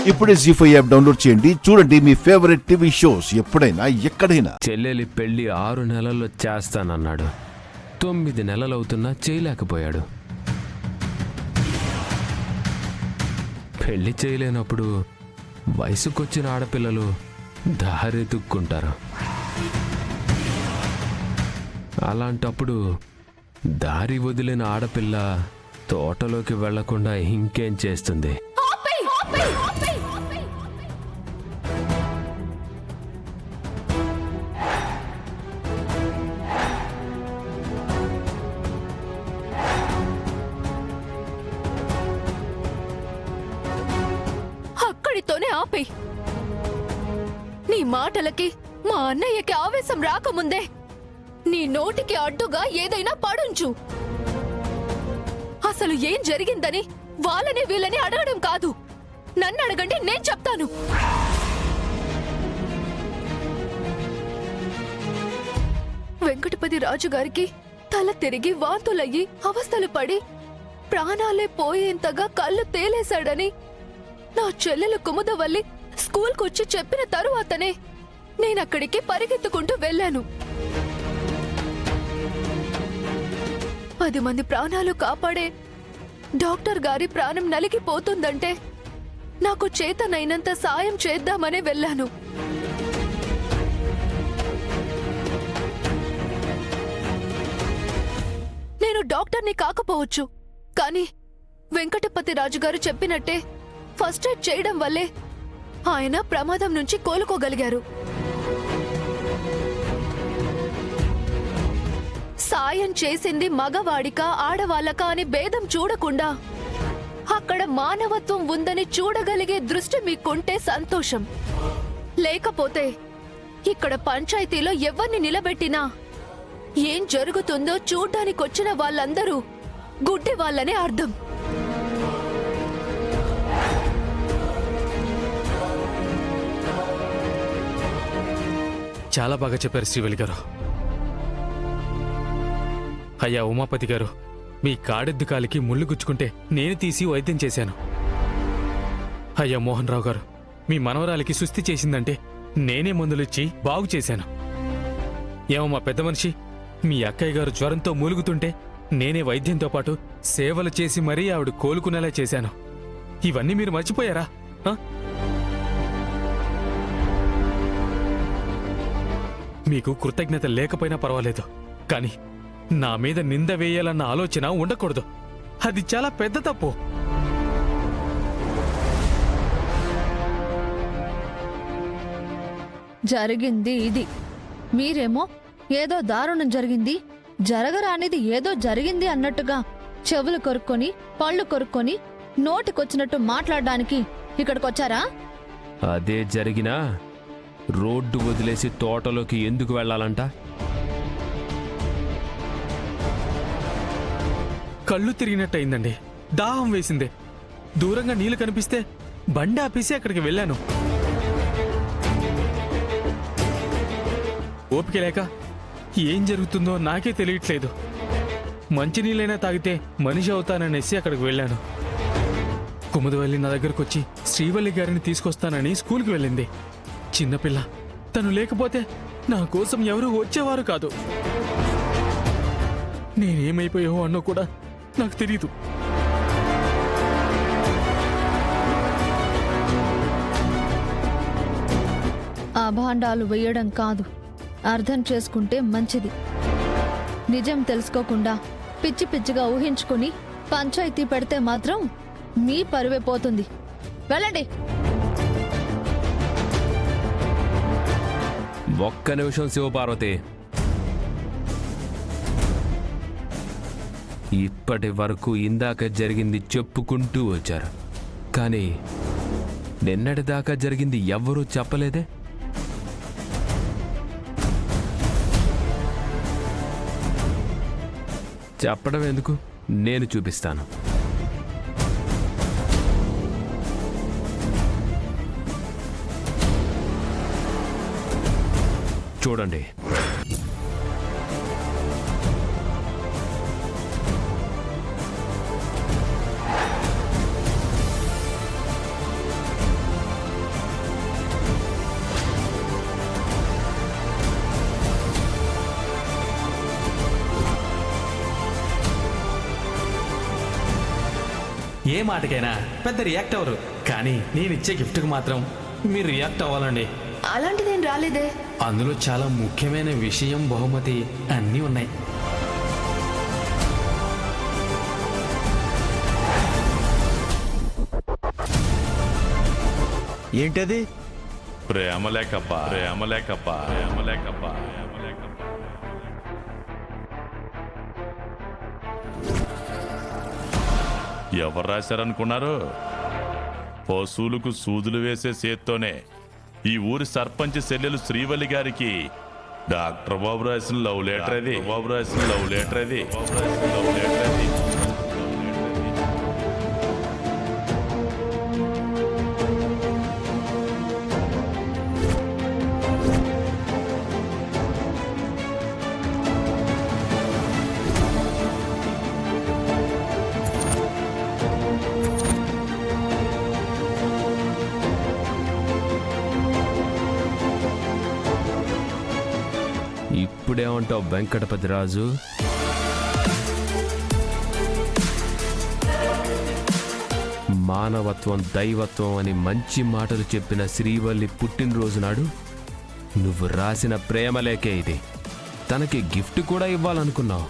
ఇప్పుడే జీ5 app download చేయండి. చూడండి మీ ఫేవరెట్ టీవీ షోస్ ఎప్పుడైనా ఎక్కడైనా. చెల్లెలి పెళ్లి 6 నెలల్లో చేస్తానన్నాడు. 9 నెలలవుతున్నా చేయలేకపోయాడు. పెళ్లి చేయలేనప్పుడు వయసుకొచ్చిన ఆడపిల్లలు దారెతుక్కుంటారు. అలాంటప్పుడు దారి వదిలిన ఆడపిల్ల తోటలోకి వెళ్లకుండా ఇంకేం చేస్తుంది? అక్కడితోనే ఆపే. నీ మాటలకి మా అన్నయ్యకి ఆవేశం రాకముందే నీ నోటికి అడ్డుగా ఏదైనా పడుంచు. అసలు ఏం జరిగిందని వాళ్ళని వీళ్ళని అడగడం కాదు, నన్ను అడగండి, నేను చెప్తాను. వెంకటపతి రాజుగారికి తల తిరిగి వాంతులయ్యి అవస్థలు పడి ప్రాణాలే పోయేంతగా కళ్ళు తేలేశాడని నా చెల్లెలు కుముదవల్లి స్కూల్కొచ్చి చెప్పిన తరువాతనే నేనక్కడికి పరిగెత్తుకుంటూ వెళ్ళాను. 10 మంది ప్రాణాలు కాపాడే డాక్టర్ గారి ప్రాణం నలిగిపోతుందంటే నాకు చేతనైనంత సాయం చేద్దామనే వెళ్ళాను. నేను డాక్టర్ని కాకపోవచ్చు, కానీ వెంకటపతి రాజుగారు చెప్పినట్టే ఫస్ట్ ఎయిడ్ చేయడం వల్లే ఆయన ప్రమాదం నుంచి కోలుకోగలిగారు. సాయం చేసింది మగవాడికా ఆడవాళ్ళకా అని భేదం చూడకుండా అక్కడ మానవత్వం ఉందని చూడగలిగే దృష్టి మీకుంటే సంతోషం. లేకపోతే ఇక్కడ పంచాయతీలో ఎవరిని నిలబెట్టినా ఏం జరుగుతుందో చూడ్డానికొచ్చిన వాళ్ళందరూ గుడ్డి వాళ్ళనే అర్థం. చాలా బాగా చెప్పారు శ్రీవల్లి గారు. అయ్యా ఉమాపతి గారు, మీ కాడెద్దు కాలికి ముళ్ళు గుచ్చుకుంటే నేను తీసి వైద్యం చేశాను. అయ్యా మోహన్ రావు గారు, మీ మనవరాలికి సుస్థి చేసిందంటే నేనే మందులిచ్చి బాగు చేశాను. ఏమో మా పెద్ద మనిషి, మీ అక్కయ్య గారు జ్వరంతో మూలుగుతుంటే నేనే వైద్యంతో పాటు సేవలు చేసి మరీ ఆవిడ కోలుకునేలా చేశాను. ఇవన్నీ మీరు మర్చిపోయారా? మీకు కృతజ్ఞత లేకపోయినా పర్వాలేదు, కానీ నా మీద నింద వేయాలన్న ఆలోచన ఉండకూడదు. అది చాలా పెద్ద తప్పు. జరిగింది ఇది. మీరేమో ఏదో దారుణం జరిగింది, జరగరానిది ఏదో జరిగింది అన్నట్టుగా చెవులు కొరుక్కొని పళ్ళు కొరుక్కొని నోటికొచ్చినట్టు మాట్లాడడానికి ఇక్కడికొచ్చారా? అదే జరిగినా రోడ్డు వదిలేసి తోటలోకి ఎందుకు వెళ్ళాలంట? కళ్ళు తిరిగినట్టయిందండి, దాహం వేసింది. దూరంగా నీళ్లు కనిపిస్తే బండి ఆపేసి అక్కడికి వెళ్ళాను. ఓపిక లేక ఏం జరుగుతుందో నాకే తెలియట్లేదు. మంచినీళ్ళైనా తాగితే మనిషి అవుతాననేసి అక్కడికి వెళ్ళాను. కుముదవల్లి నా దగ్గరకు వచ్చి శ్రీవల్లి గారిని తీసుకొస్తానని స్కూల్కి వెళ్ళింది. చిన్నపిల్ల, తను లేకపోతే నా కోసం ఎవరూ వచ్చేవారు కాదు. నేనేమైపోయావో అన్నో కూడా నాకు తెలీదు. అభాండాలు వేయడం కాదు, అర్థం చేసుకుంటే మంచిది. నిజం తెలుసుకోకుండా పిచ్చి పిచ్చిగా ఊహించుకుని పంచాయతీ పెడితే మాత్రం మీ పరువే పోతుంది. వెళ్ళండి. ఒక్క నిమిషం శివపార్వతి. ఇప్పటి వరకు ఇందాక జరిగింది చెప్పుకుంటూ వచ్చారు, కానీ నిన్నటిదాకా జరిగింది ఎవ్వరూ చెప్పలేదే. చెప్పడం ఎందుకు, నేను చూపిస్తాను. చూడండి. ఏ మాటకైనా పెద్ద రియాక్ట్ అవ్వరు, కానీ నేను ఇచ్చే గిఫ్ట్కి మాత్రం మీరు రియాక్ట్ అవ్వాలండి. అలాంటిదేం రాలేదే. అందులో చాలా ముఖ్యమైన విషయం, బహుమతి అన్నీ ఉన్నాయి. ఏంటది? ప్రేమలేకప్పా, ప్రేమలేకప్పా, ప్రేమలేకప్పా, ప్రేమలేకప్పా. ఎవరు రాశారనుకున్నారు? పశువులకు సూదులు వేసే చేత్తోనే ఈ ఊరి సర్పంచ్ చెల్లెలు శ్రీవల్లి గారికి డాక్టర్ బాబు రాసిన లవ్ లెటర్ అది. బాబు రాసిన లవ్ లెటర్ అది. బాబు రాసిన లవ్ లెటర్ అది. ఇప్పుడేమంటావు వెంకటపతి రాజు? మానవత్వం, దైవత్వం అని మంచి మాటలు చెప్పిన శ్రీవల్లి పుట్టినరోజు నాడు నువ్వు రాసిన ప్రేమలేకే ఇది. తనకి గిఫ్ట్ కూడా ఇవ్వాలనుకున్నావు,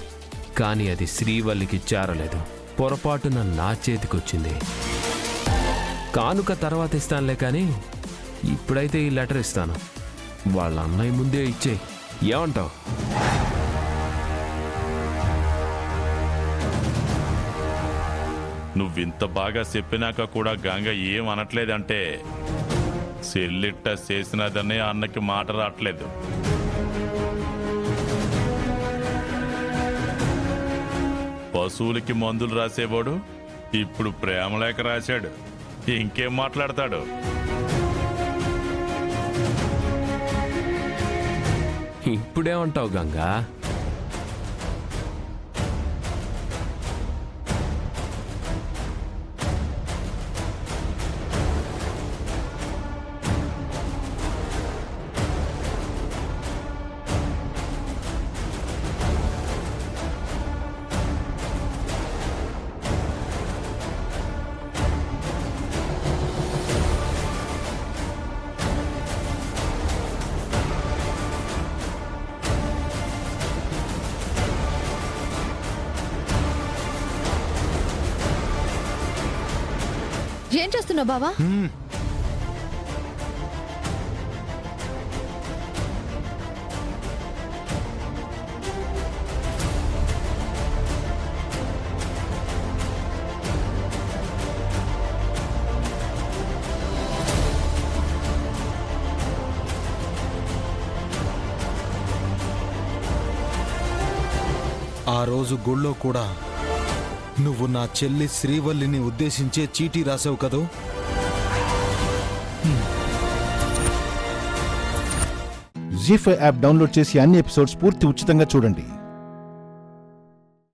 కానీ అది శ్రీవల్లికి చేరలేదు. పొరపాటున నా చేతికొచ్చింది. కానుక తర్వాత ఇస్తానులే, కానీ ఇప్పుడైతే ఈ లెటర్ ఇస్తాను. వాళ్ళ అన్నయ్య ముందే ఇచ్చేయి. ఏమంటావు? నువ్వింత బాగా చెప్పినాక కూడా గంగ ఏం అనట్లేదంటే చెల్లిట్ట చేసినదనే అన్నకి మాట రావట్లేదు. పశువులకి మందులు రాసేవాడు ఇప్పుడు ప్రేమలేఖ రాశాడు. ఇంకేం మాట్లాడతాడు? ఇప్పుడేమంటావు గంగా? ఏం చేస్తున్నావు బావా? ఆ రోజు గుళ్ళో కూడా నువ్వు నా చెల్లి శ్రీవల్లిని ఉద్దేశించే చీటీ రాసావు కదూ? జీ5 యాప్ డౌన్లోడ్ చేసి అన్ని ఎపిసోడ్స్ పూర్తి ఉచితంగా చూడండి.